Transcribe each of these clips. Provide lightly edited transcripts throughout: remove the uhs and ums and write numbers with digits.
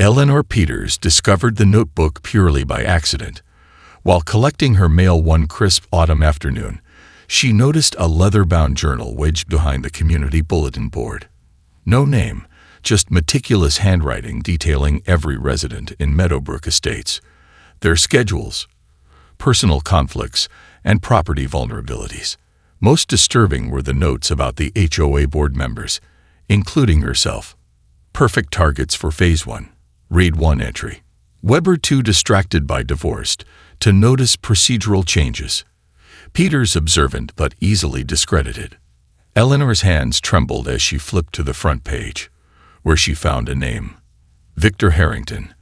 Eleanor Peters discovered the notebook purely by accident. While collecting her mail one crisp autumn afternoon, she noticed a leather-bound journal wedged behind the community bulletin board. No name, just meticulous handwriting detailing every resident in Meadowbrook Estates, their schedules, personal conflicts, and property vulnerabilities. Most disturbing were the notes about the HOA board members, including herself. Perfect targets for Phase 1. Read 1 entry. Weber too distracted by divorced to notice procedural changes. Peters observant but easily discredited. Eleanor's hands trembled as she flipped to the front page, where she found a name. Victor Harrington,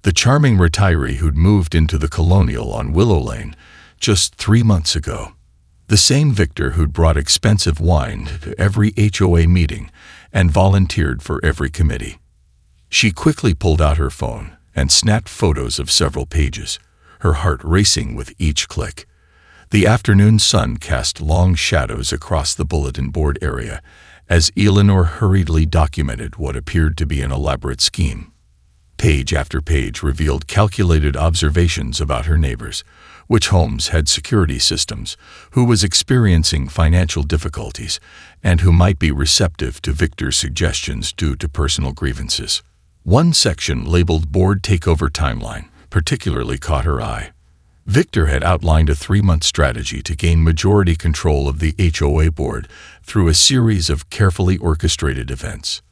the charming retiree who'd moved into the Colonial on Willow Lane just 3 months ago. The same Victor who'd brought expensive wine to every HOA meeting and volunteered for every committee. She quickly pulled out her phone and snapped photos of several pages, her heart racing with each click. The afternoon sun cast long shadows across the bulletin board area as Eleanor hurriedly documented what appeared to be an elaborate scheme. Page after page revealed calculated observations about her neighbors, which homes had security systems, who was experiencing financial difficulties, and who might be receptive to Victor's suggestions due to personal grievances. One section labeled Board Takeover Timeline particularly caught her eye. Victor had outlined a 3-month strategy to gain majority control of the HOA board through a series of carefully orchestrated events.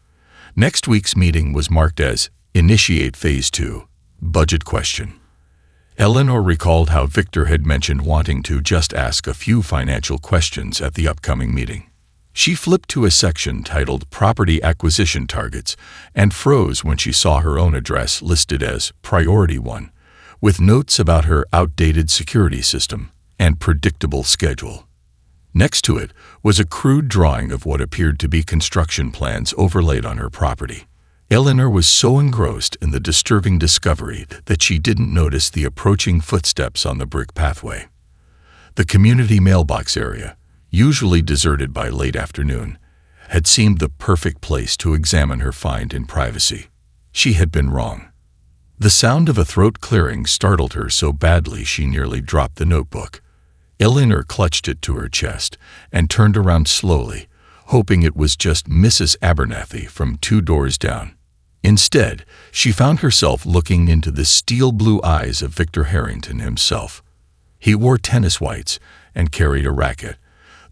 Next week's meeting was marked as Initiate Phase 2, Budget Question. Eleanor recalled how Victor had mentioned wanting to just ask a few financial questions at the upcoming meeting. She flipped to a section titled Property Acquisition Targets and froze when she saw her own address listed as Priority 1, with notes about her outdated security system and predictable schedule. Next to it was a crude drawing of what appeared to be construction plans overlaid on her property. Eleanor was so engrossed in the disturbing discovery that she didn't notice the approaching footsteps on the brick pathway. The community mailbox area, usually deserted by late afternoon, had seemed the perfect place to examine her find in privacy. She had been wrong. The sound of a throat clearing startled her so badly she nearly dropped the notebook. Eleanor clutched it to her chest and turned around slowly, hoping it was just Mrs. Abernathy from 2 doors down. Instead, she found herself looking into the steel-blue eyes of Victor Harrington himself. He wore tennis whites and carried a racket,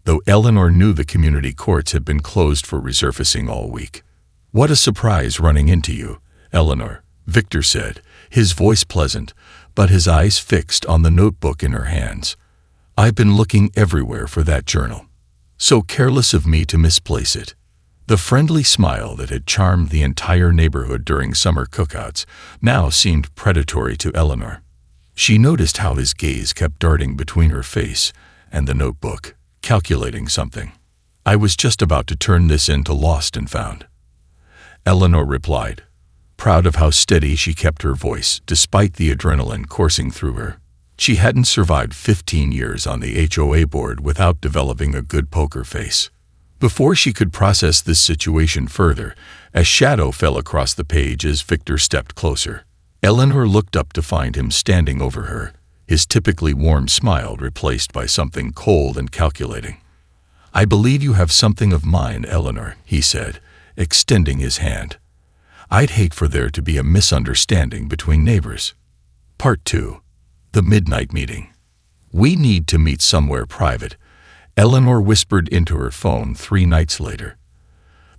though Eleanor knew the community courts had been closed for resurfacing all week. "What a surprise running into you, Eleanor," Victor said, his voice pleasant, but his eyes fixed on the notebook in her hands. "I've been looking everywhere for that journal. So careless of me to misplace it." The friendly smile that had charmed the entire neighborhood during summer cookouts now seemed predatory to Eleanor. She noticed how his gaze kept darting between her face and the notebook, calculating something. "I was just about to turn this into Lost and Found," Eleanor replied, proud of how steady she kept her voice despite the adrenaline coursing through her. She hadn't survived 15 years on the HOA board without developing a good poker face. Before she could process this situation further, a shadow fell across the page as Victor stepped closer. Eleanor looked up to find him standing over her, his typically warm smile replaced by something cold and calculating. "I believe you have something of mine, Eleanor," he said, extending his hand. "I'd hate for there to be a misunderstanding between neighbors." Part 2. The Midnight Meeting. "We need to meet somewhere private," Eleanor whispered into her phone 3 nights later.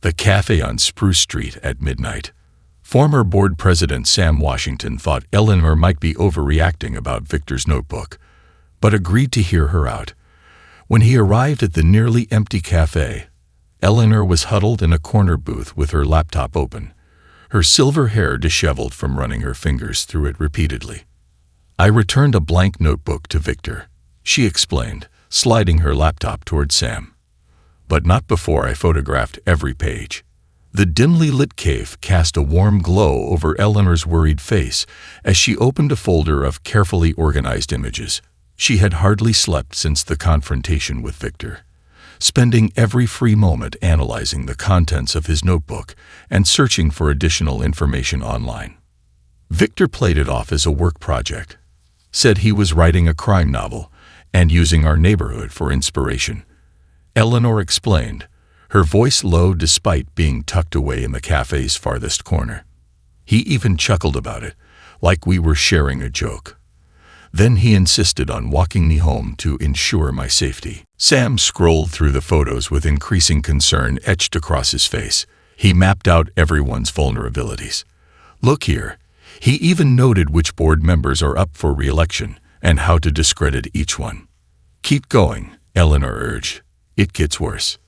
The cafe on Spruce Street at midnight. Former board president Sam Washington thought Eleanor might be overreacting about Victor's notebook, but agreed to hear her out. When he arrived at the nearly empty cafe, Eleanor was huddled in a corner booth with her laptop open, her silver hair disheveled from running her fingers through it repeatedly. "I returned a blank notebook to Victor," she explained, sliding her laptop toward Sam. "But not before I photographed every page." The dimly lit cave cast a warm glow over Eleanor's worried face as she opened a folder of carefully organized images. She had hardly slept since the confrontation with Victor, spending every free moment analyzing the contents of his notebook and searching for additional information online. Victor played it off as a work project, said he was writing a crime novel and using our neighborhood for inspiration. Eleanor explained, her voice low despite being tucked away in the cafe's farthest corner. He even chuckled about it, like we were sharing a joke. Then he insisted on walking me home to ensure my safety. Sam scrolled through the photos with increasing concern etched across his face. He mapped out everyone's vulnerabilities. Look here. He even noted which board members are up for re-election and how to discredit each one. Keep going, Eleanor urged. It gets worse.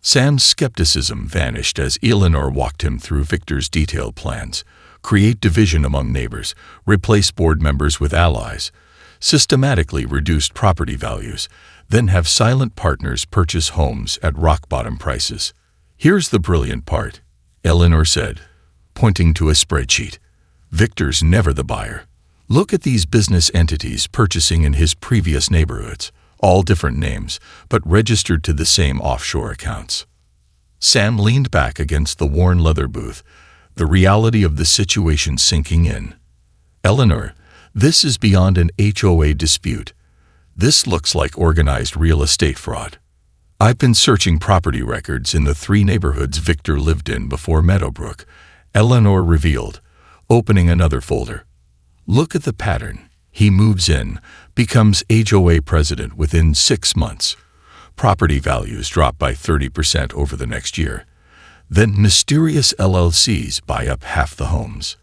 Sam's skepticism vanished as Eleanor walked him through Victor's detailed plans. Create division among neighbors, replace board members with allies, systematically reduce property values, then have silent partners purchase homes at rock-bottom prices. Here's the brilliant part, Eleanor said, pointing to a spreadsheet. Victor's never the buyer. Look at these business entities purchasing in his previous neighborhoods, all different names, but registered to the same offshore accounts. Sam leaned back against the worn leather booth, the reality of the situation sinking in. Eleanor, this is beyond an HOA dispute. This looks like organized real estate fraud. I've been searching property records in the 3 neighborhoods Victor lived in before Meadowbrook, Eleanor revealed, opening another folder. Look at the pattern. He moves in, becomes HOA president within 6 months. Property values drop by 30% over the next year. Then mysterious LLCs buy up half the homes.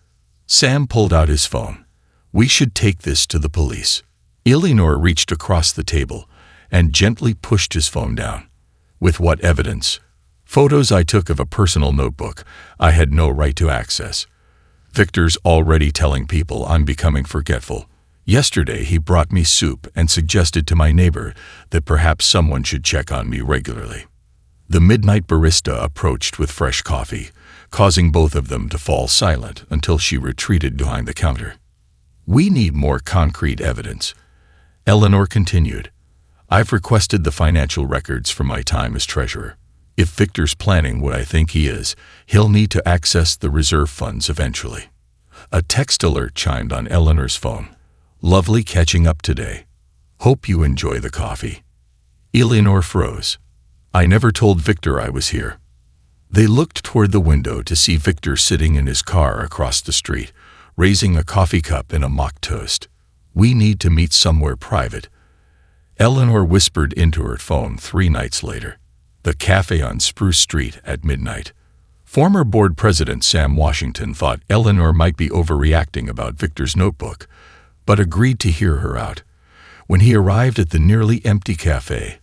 Sam pulled out his phone. We should take this to the police. Eleanor reached across the table and gently pushed his phone down. With what evidence? Photos I took of a personal notebook I had no right to access. Victor's already telling people I'm becoming forgetful. Yesterday he brought me soup and suggested to my neighbor that perhaps someone should check on me regularly. The midnight barista approached with fresh coffee, causing both of them to fall silent until she retreated behind the counter. We need more concrete evidence. Eleanor continued. I've requested the financial records from my time as treasurer. If Victor's planning what I think he is, he'll need to access the reserve funds eventually. A text alert chimed on Eleanor's phone. Lovely catching up today. Hope you enjoy the coffee. Eleanor froze. I never told Victor I was here. They looked toward the window to see Victor sitting in his car across the street, raising a coffee cup and a mock toast. We need to meet somewhere private. Eleanor whispered into her phone 3 nights later. The cafe on Spruce Street at midnight. Former board president Sam Washington thought Eleanor might be overreacting about Victor's notebook, but agreed to hear her out. When he arrived at the nearly empty cafe,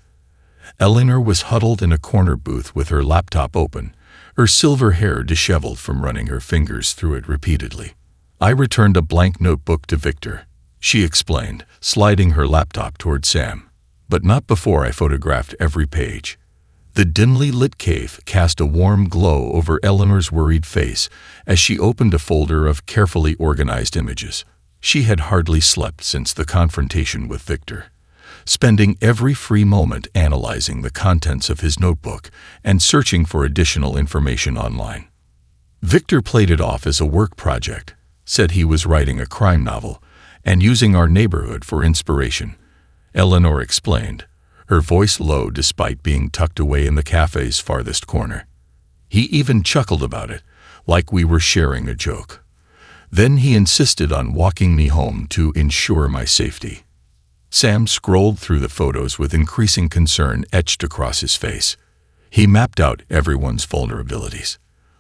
Eleanor was huddled in a corner booth with her laptop open, her silver hair disheveled from running her fingers through it repeatedly. I returned a blank notebook to Victor, she explained, sliding her laptop toward Sam. But not before I photographed every page. The dimly lit cave cast a warm glow over Eleanor's worried face as she opened a folder of carefully organized images. She had hardly slept since the confrontation with Victor, spending every free moment analyzing the contents of his notebook and searching for additional information online. Victor played it off as a work project, said he was writing a crime novel and using our neighborhood for inspiration, Eleanor explained, her voice low despite being tucked away in the cafe's farthest corner. He even chuckled about it, like we were sharing a joke. Then he insisted on walking me home to ensure my safety. Sam scrolled through the photos with increasing concern etched across his face. He mapped out everyone's vulnerabilities.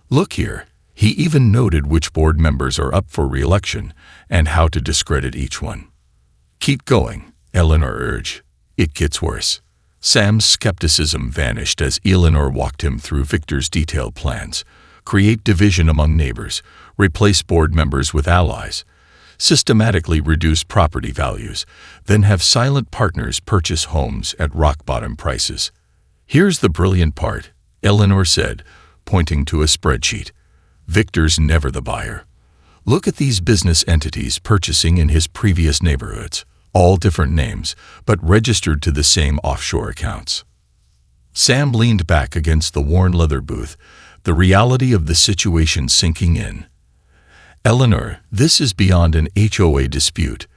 Look here. He even noted which board members are up for re-election and how to discredit each one. Keep going, Eleanor urged. It gets worse. Sam's skepticism vanished as Eleanor walked him through Victor's detailed plans. Create division among neighbors, replace board members with allies, systematically reduce property values, then have silent partners purchase homes at rock-bottom prices. Here's the brilliant part, Eleanor said, pointing to a spreadsheet. Victor's never the buyer. Look at these business entities purchasing in his previous neighborhoods, all different names, but registered to the same offshore accounts. Sam leaned back against the worn leather booth, the reality of the situation sinking in. Eleanor, this is beyond an HOA dispute.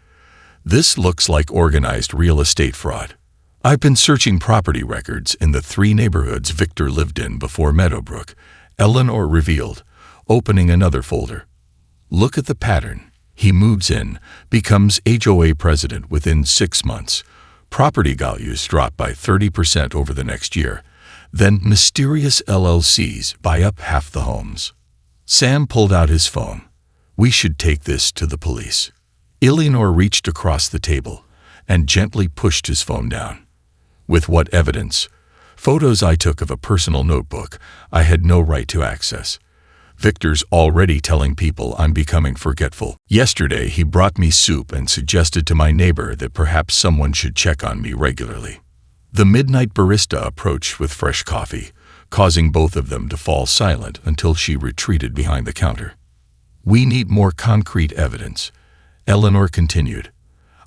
This looks like organized real estate fraud. I've been searching property records in the 3 neighborhoods Victor lived in before Meadowbrook, Eleanor revealed, opening another folder. Look at the pattern. He moves in, becomes HOA president within 6 months. Property values drop by 30% over the next year. Then mysterious LLCs buy up half the homes. Sam pulled out his phone. We should take this to the police. Eleanor reached across the table and gently pushed his phone down. With what evidence? Photos I took of a personal notebook I had no right to access. Victor's already telling people I'm becoming forgetful. Yesterday, he brought me soup and suggested to my neighbor that perhaps someone should check on me regularly. The midnight barista approached with fresh coffee, causing both of them to fall silent until she retreated behind the counter. We need more concrete evidence, Eleanor continued.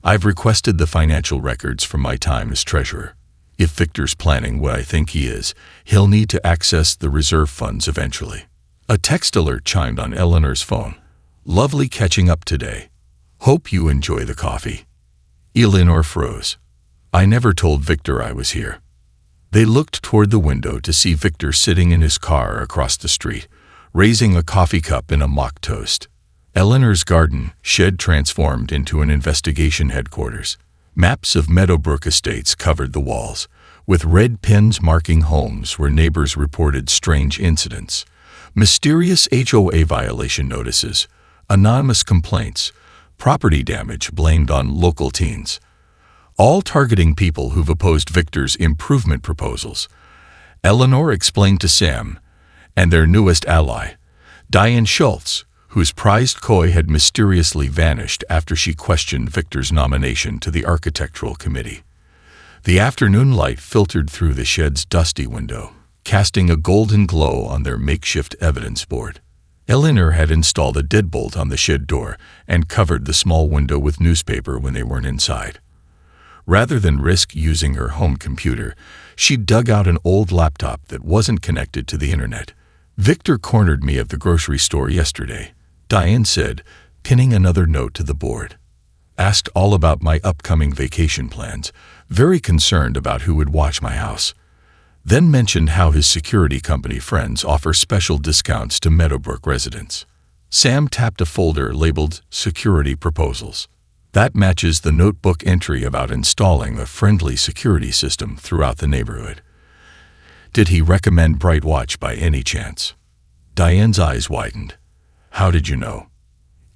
I've requested the financial records from my time as treasurer. If Victor's planning what I think he is, he'll need to access the reserve funds eventually. A text alert chimed on Eleanor's phone. Lovely catching up today. Hope you enjoy the coffee. Eleanor froze. I never told Victor I was here. They looked toward the window to see Victor sitting in his car across the street, raising a coffee cup in a mock toast. Eleanor's garden shed transformed into an investigation headquarters. Maps of Meadowbrook estates covered the walls, with red pins marking homes where neighbors reported strange incidents. Mysterious HOA violation notices, anonymous complaints, property damage blamed on local teens, all targeting people who've opposed Victor's improvement proposals. Eleanor explained to Sam and their newest ally, Diane Schultz, whose prized koi had mysteriously vanished after she questioned Victor's nomination to the architectural committee. The afternoon light filtered through the shed's dusty window, casting a golden glow on their makeshift evidence board. Eleanor had installed a deadbolt on the shed door and covered the small window with newspaper when they weren't inside. Rather than risk using her home computer, she dug out an old laptop that wasn't connected to the internet. Victor cornered me at the grocery store yesterday, Diane said, pinning another note to the board. Asked all about my upcoming vacation plans, very concerned about who would watch my house. Then mentioned how his security company friends offer special discounts to Meadowbrook residents. Sam tapped a folder labeled Security Proposals. That matches the notebook entry about installing a friendly security system throughout the neighborhood. Did he recommend Brightwatch by any chance? Diane's eyes widened. How did you know?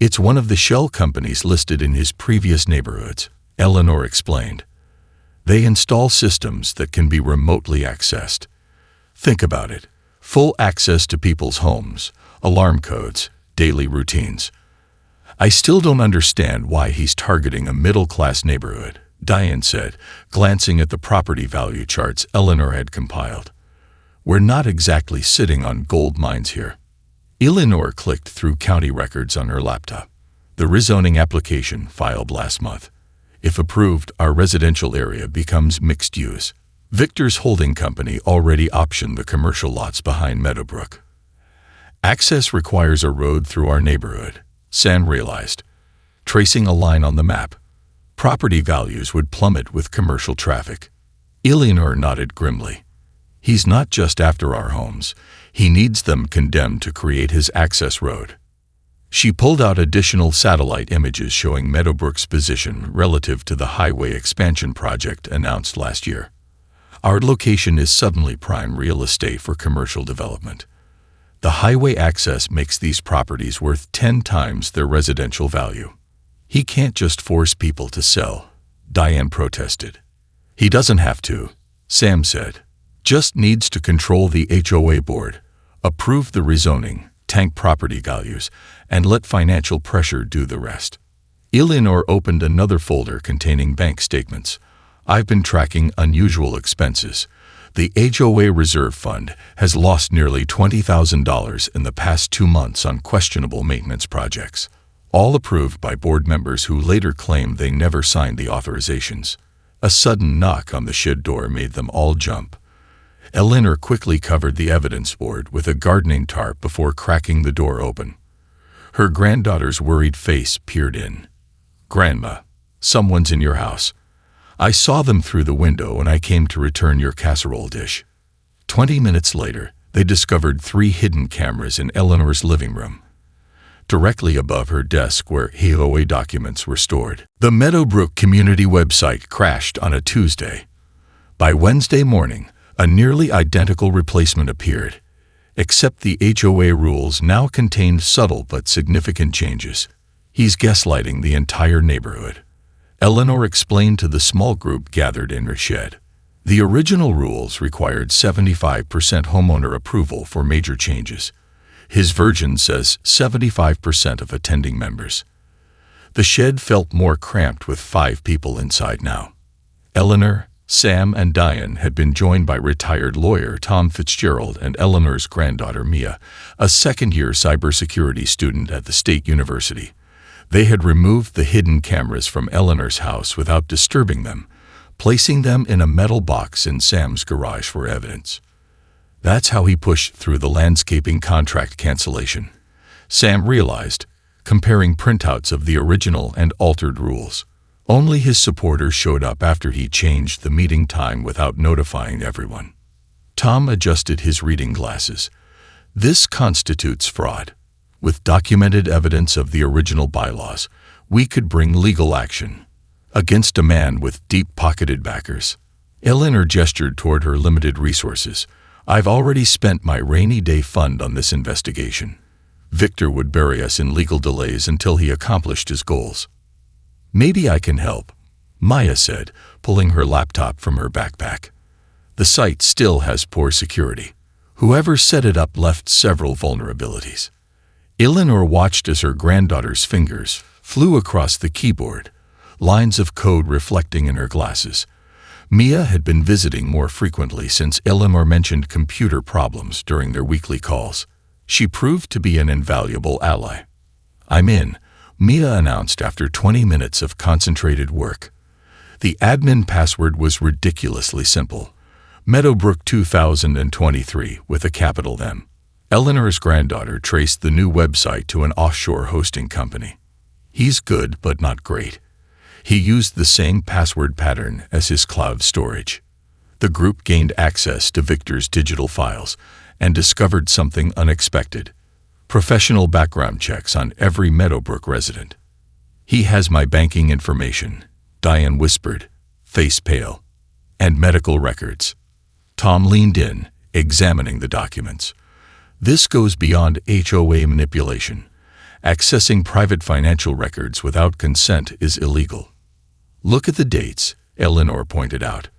It's one of the shell companies listed in his previous neighborhoods, Eleanor explained. They install systems that can be remotely accessed. Think about it. Full access to people's homes, alarm codes, daily routines. I still don't understand why he's targeting a middle-class neighborhood, Diane said, glancing at the property value charts Eleanor had compiled. We're not exactly sitting on gold mines here. Eleanor clicked through county records on her laptop. The rezoning application filed last month. If approved, our residential area becomes mixed use. Victor's holding company already optioned the commercial lots behind Meadowbrook. Access requires a road through our neighborhood, Sam realized. Tracing a line on the map, property values would plummet with commercial traffic. Eleanor nodded grimly. He's not just after our homes. He needs them condemned to create his access road. She pulled out additional satellite images showing Meadowbrook's position relative to the highway expansion project announced last year. Our location is suddenly prime real estate for commercial development. The highway access makes these properties worth 10 times their residential value. He can't just force people to sell, Diane protested. He doesn't have to, Sam said. Just needs to control the HOA board, approve the rezoning, tank property values, and let financial pressure do the rest. Eleanor opened another folder containing bank statements. I've been tracking unusual expenses. The HOA Reserve Fund has lost nearly $20,000 in the past 2 months on questionable maintenance projects, all approved by board members who later claimed they never signed the authorizations. A sudden knock on the shed door made them all jump. Eleanor quickly covered the evidence board with a gardening tarp before cracking the door open. Her granddaughter's worried face peered in. "Grandma, someone's in your house. I saw them through the window when I came to return your casserole dish." 20 minutes later, they discovered 3 hidden cameras in Eleanor's living room, directly above her desk where HOA documents were stored. The Meadowbrook community website crashed on a Tuesday. By Wednesday morning, a nearly identical replacement appeared, except the HOA rules now contained subtle but significant changes. "He's gaslighting the entire neighborhood," Eleanor explained to the small group gathered in her shed. The original rules required 75% homeowner approval for major changes. His version says 75% of attending members. The shed felt more cramped with 5 people inside now. Eleanor, Sam, and Diane had been joined by retired lawyer Tom Fitzgerald and Eleanor's granddaughter Mia, a second-year cybersecurity student at the State University. They had removed the hidden cameras from Eleanor's house without disturbing them, placing them in a metal box in Sam's garage for evidence. That's how he pushed through the landscaping contract cancellation, Sam realized, comparing printouts of the original and altered rules. Only his supporters showed up after he changed the meeting time without notifying everyone. Tom adjusted his reading glasses. "This constitutes fraud. With documented evidence of the original bylaws, we could bring legal action against a man with deep-pocketed backers." Eleanor gestured toward her limited resources. "I've already spent my rainy day fund on this investigation. Victor would bury us in legal delays until he accomplished his goals." "Maybe I can help," Maya said, pulling her laptop from her backpack. "The site still has poor security. Whoever set it up left several vulnerabilities." Eleanor watched as her granddaughter's fingers flew across the keyboard, lines of code reflecting in her glasses. Mia had been visiting more frequently since Eleanor mentioned computer problems during their weekly calls. She proved to be an invaluable ally. "I'm in," Mia announced after 20 minutes of concentrated work. The admin password was ridiculously simple. Meadowbrook 2023 with a capital M. Eleanor's granddaughter traced the new website to an offshore hosting company. "He's good but not great. He used the same password pattern as his cloud storage." The group gained access to Victor's digital files and discovered something unexpected: professional background checks on every Meadowbrook resident. "He has my banking information," Diane whispered, face pale, "and medical records." Tom leaned in, examining the documents. "This goes beyond HOA manipulation. Accessing private financial records without consent is illegal." "Look at the dates," Eleanor pointed out.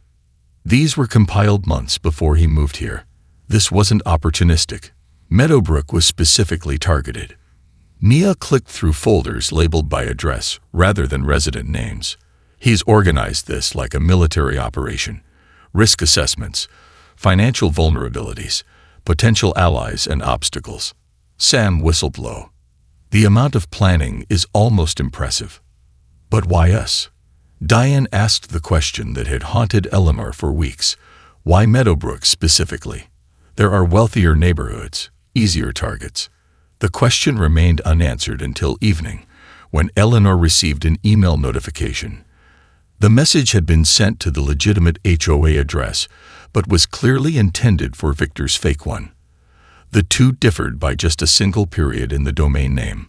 "These were compiled months before he moved here. This wasn't opportunistic. Meadowbrook was specifically targeted." Mia clicked through folders labeled by address rather than resident names. "He's organized this like a military operation. Risk assessments, financial vulnerabilities, potential allies and obstacles." Sam whistled low. "The amount of planning is almost impressive." "But why us?" Diane asked the question that had haunted Eleanor for weeks. "Why Meadowbrook specifically? There are wealthier neighborhoods, easier targets." The question remained unanswered until evening, when Eleanor received an email notification. The message had been sent to the legitimate HOA address, but was clearly intended for Victor's fake one. The two differed by just a single period in the domain name.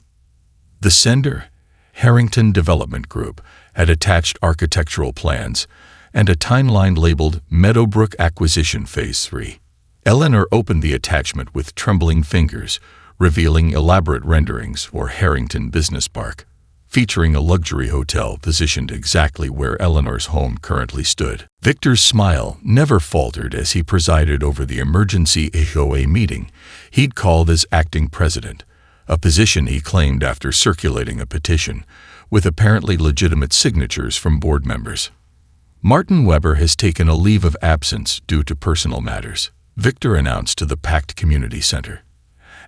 The sender, Harrington Development Group, had attached architectural plans and a timeline labeled Meadowbrook Acquisition Phase 3. Eleanor opened the attachment with trembling fingers, revealing elaborate renderings for Harrington Business Park, featuring a luxury hotel positioned exactly where Eleanor's home currently stood. Victor's smile never faltered as he presided over the emergency HOA meeting he'd called as acting president, a position he claimed after circulating a petition with apparently legitimate signatures from board members. "Martin Weber has taken a leave of absence due to personal matters," Victor announced to the packed community center.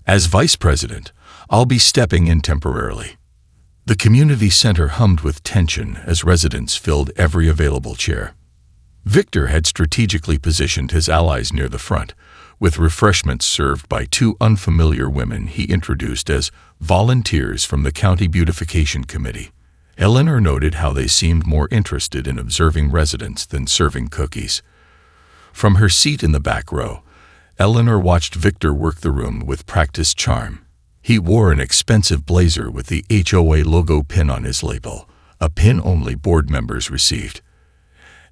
"As vice president, I'll be stepping in temporarily." The community center hummed with tension as residents filled every available chair. Victor had strategically positioned his allies near the front, with refreshments served by two unfamiliar women he introduced as volunteers from the County Beautification Committee. Eleanor noted how they seemed more interested in observing residents than serving cookies. From her seat in the back row, Eleanor watched Victor work the room with practiced charm. He wore an expensive blazer with the HOA logo pin on his label, a pin only board members received.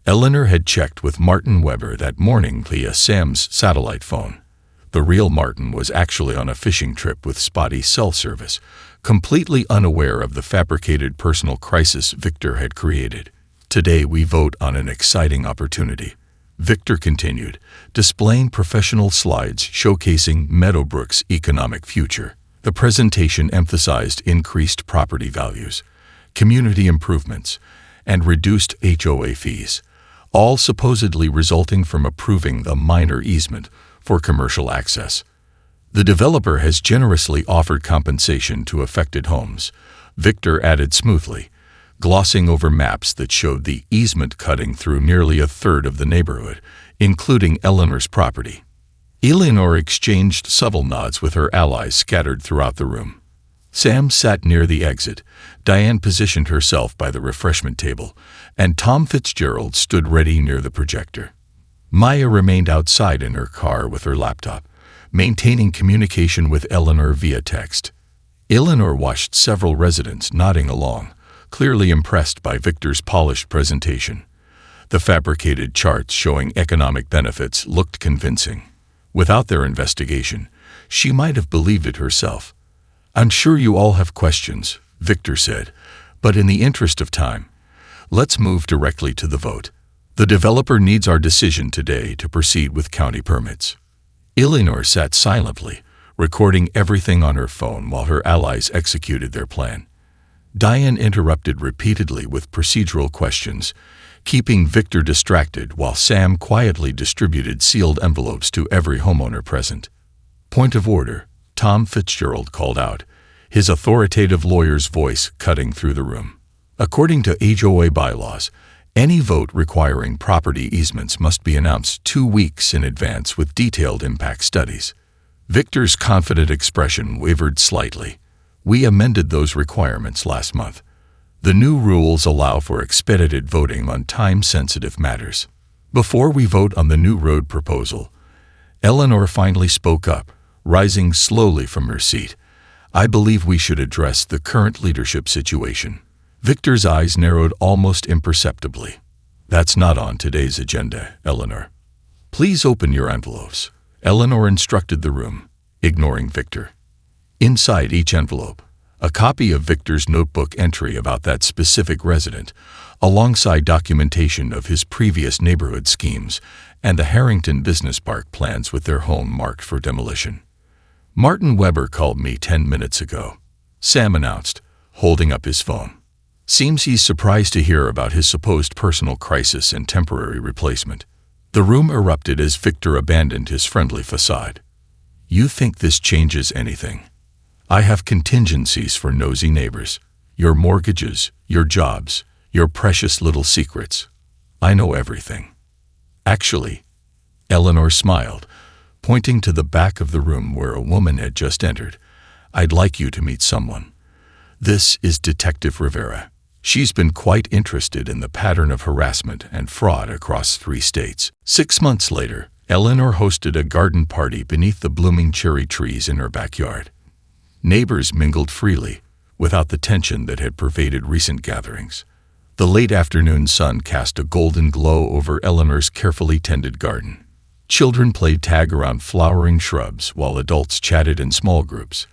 Eleanor had checked with Martin Weber that morning via Sam's satellite phone. The real Martin was actually on a fishing trip with spotty cell service, completely unaware of the fabricated personal crisis Victor had created. Today we vote on an exciting opportunity, Victor continued, displaying professional slides showcasing Meadowbrook's economic future. The presentation emphasized increased property values, community improvements, and reduced HOA fees, all supposedly resulting from approving the minor easement for commercial access. The developer has generously offered compensation to affected homes, Victor added smoothly, glossing over maps that showed the easement cutting through nearly a third of the neighborhood, including Eleanor's property. Eleanor exchanged subtle nods with her allies scattered throughout the room. Sam sat near the exit, Diane positioned herself by the refreshment table, and Tom Fitzgerald stood ready near the projector. Maya remained outside in her car with her laptop, maintaining communication with Eleanor via text. Eleanor watched several residents nodding along, clearly impressed by Victor's polished presentation. The fabricated charts showing economic benefits looked convincing. Without their investigation, she might have believed it herself. "I'm sure you all have questions," Victor said, "but in the interest of time, let's move directly to the vote. The developer needs our decision today to proceed with county permits." Eleanor sat silently, recording everything on her phone while her allies executed their plan. Diane interrupted repeatedly with procedural questions, keeping Victor distracted while Sam quietly distributed sealed envelopes to every homeowner present. "Point of order," Tom Fitzgerald called out, his authoritative lawyer's voice cutting through the room. According to HOA bylaws, any vote requiring property easements must be announced 2 weeks in advance with detailed impact studies. Victor's confident expression wavered slightly. "We amended those requirements last month. The new rules allow for expedited voting on time-sensitive matters." Before we vote on the new road proposal, Eleanor finally spoke up, rising slowly from her seat. "I believe we should address the current leadership situation." Victor's eyes narrowed almost imperceptibly. "That's not on today's agenda, Eleanor. Please open your envelopes," Eleanor instructed the room, ignoring Victor. Inside each envelope, a copy of Victor's notebook entry about that specific resident, alongside documentation of his previous neighborhood schemes and the Harrington Business Park plans with their home marked for demolition. "Martin Weber called me 10 minutes ago," Sam announced, holding up his phone. "Seems he's surprised to hear about his supposed personal crisis and temporary replacement." The room erupted as Victor abandoned his friendly facade. "You think this changes anything? I have contingencies for nosy neighbors. Your mortgages, your jobs, your precious little secrets. I know everything." "Actually," Eleanor smiled, pointing to the back of the room where a woman had just entered, "I'd like you to meet someone. This is Detective Rivera. She's been quite interested in the pattern of harassment and fraud across 3 states." 6 months later, Eleanor hosted a garden party beneath the blooming cherry trees in her backyard. Neighbors mingled freely, without the tension that had pervaded recent gatherings. The late afternoon sun cast a golden glow over Eleanor's carefully tended garden. Children played tag around flowering shrubs while adults chatted in small groups,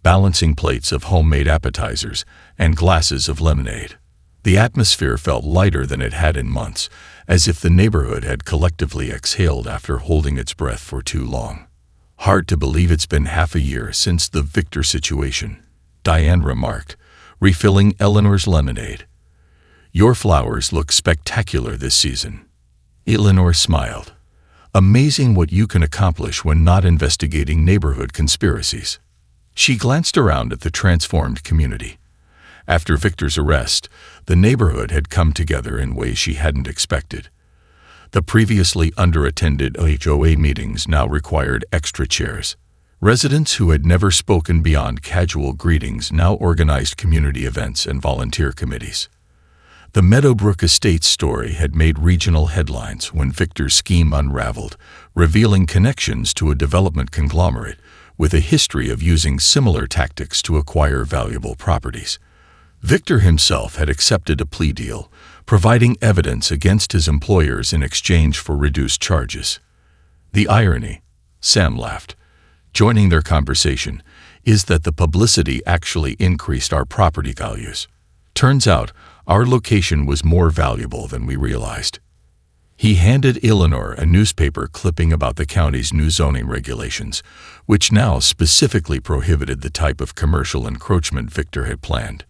balancing plates of homemade appetizers and glasses of lemonade. The atmosphere felt lighter than it had in months, as if the neighborhood had collectively exhaled after holding its breath for too long. "Hard to believe it's been half a year since the Victor situation," Diane remarked, refilling Eleanor's lemonade. "Your flowers look spectacular this season." Eleanor smiled. "Amazing what you can accomplish when not investigating neighborhood conspiracies." She glanced around at the transformed community. After Victor's arrest, the neighborhood had come together in ways she hadn't expected. The previously underattended HOA meetings now required extra chairs. Residents who had never spoken beyond casual greetings now organized community events and volunteer committees. The Meadowbrook Estates story had made regional headlines when Victor's scheme unraveled, revealing connections to a development conglomerate with a history of using similar tactics to acquire valuable properties. Victor himself had accepted a plea deal, providing evidence against his employers in exchange for reduced charges. The irony, Sam laughed, joining their conversation, is that the publicity actually increased our property values. Turns out, our location was more valuable than we realized. He handed Eleanor a newspaper clipping about the county's new zoning regulations, which now specifically prohibited the type of commercial encroachment Victor had planned.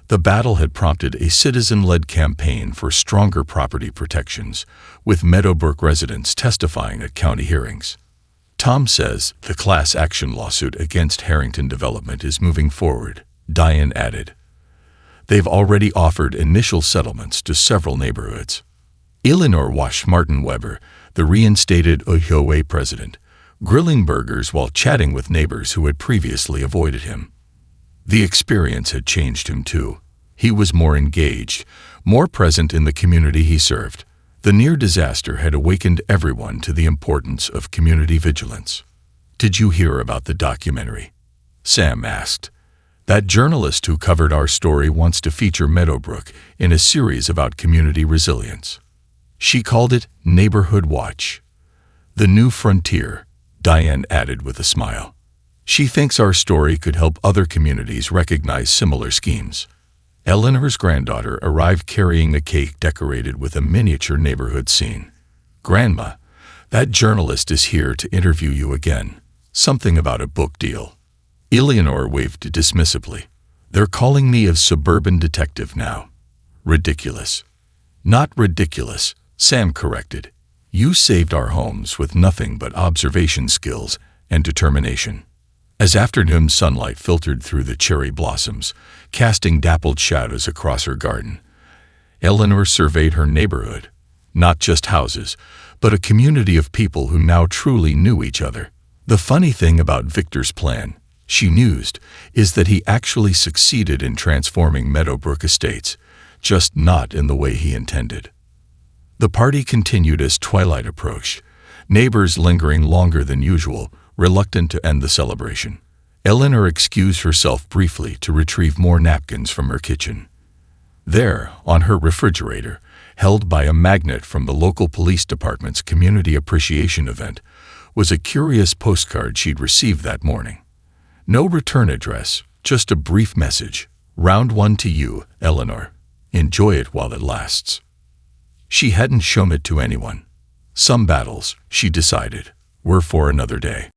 The battle had prompted a citizen-led campaign for stronger property protections, with Meadowbrook residents testifying at county hearings. Tom says the class action lawsuit against Harrington Development is moving forward, Diane added. They've already offered initial settlements to several neighborhoods. Eleanor watched Martin Weber, the reinstated HOA president, grilling burgers while chatting with neighbors who had previously avoided him. The experience had changed him too. He was more engaged, more present in the community he served. The near disaster had awakened everyone to the importance of community vigilance. "Did you hear about the documentary?" Sam asked. "That journalist who covered our story wants to feature Meadowbrook in a series about community resilience. She called it Neighborhood Watch. The New Frontier," Diane added with a smile. "She thinks our story could help other communities recognize similar schemes." Eleanor's granddaughter arrived carrying a cake decorated with a miniature neighborhood scene. "Grandma, that journalist is here to interview you again. Something about a book deal." Eleanor waved dismissively. "They're calling me a suburban detective now." "Ridiculous." "Not ridiculous," Sam corrected. "You saved our homes with nothing but observation skills and determination." As afternoon sunlight filtered through the cherry blossoms, casting dappled shadows across her garden, Eleanor surveyed her neighborhood, not just houses, but a community of people who now truly knew each other. The funny thing about Victor's plan, she mused, is that he actually succeeded in transforming Meadowbrook Estates, just not in the way he intended. The party continued as twilight approached, neighbors lingering longer than usual, reluctant to end the celebration. Eleanor excused herself briefly to retrieve more napkins from her kitchen. There, on her refrigerator, held by a magnet from the local police department's community appreciation event, was a curious postcard she'd received that morning. No return address, just a brief message. "Round one to you, Eleanor. Enjoy it while it lasts." She hadn't shown it to anyone. Some battles, she decided, were for another day.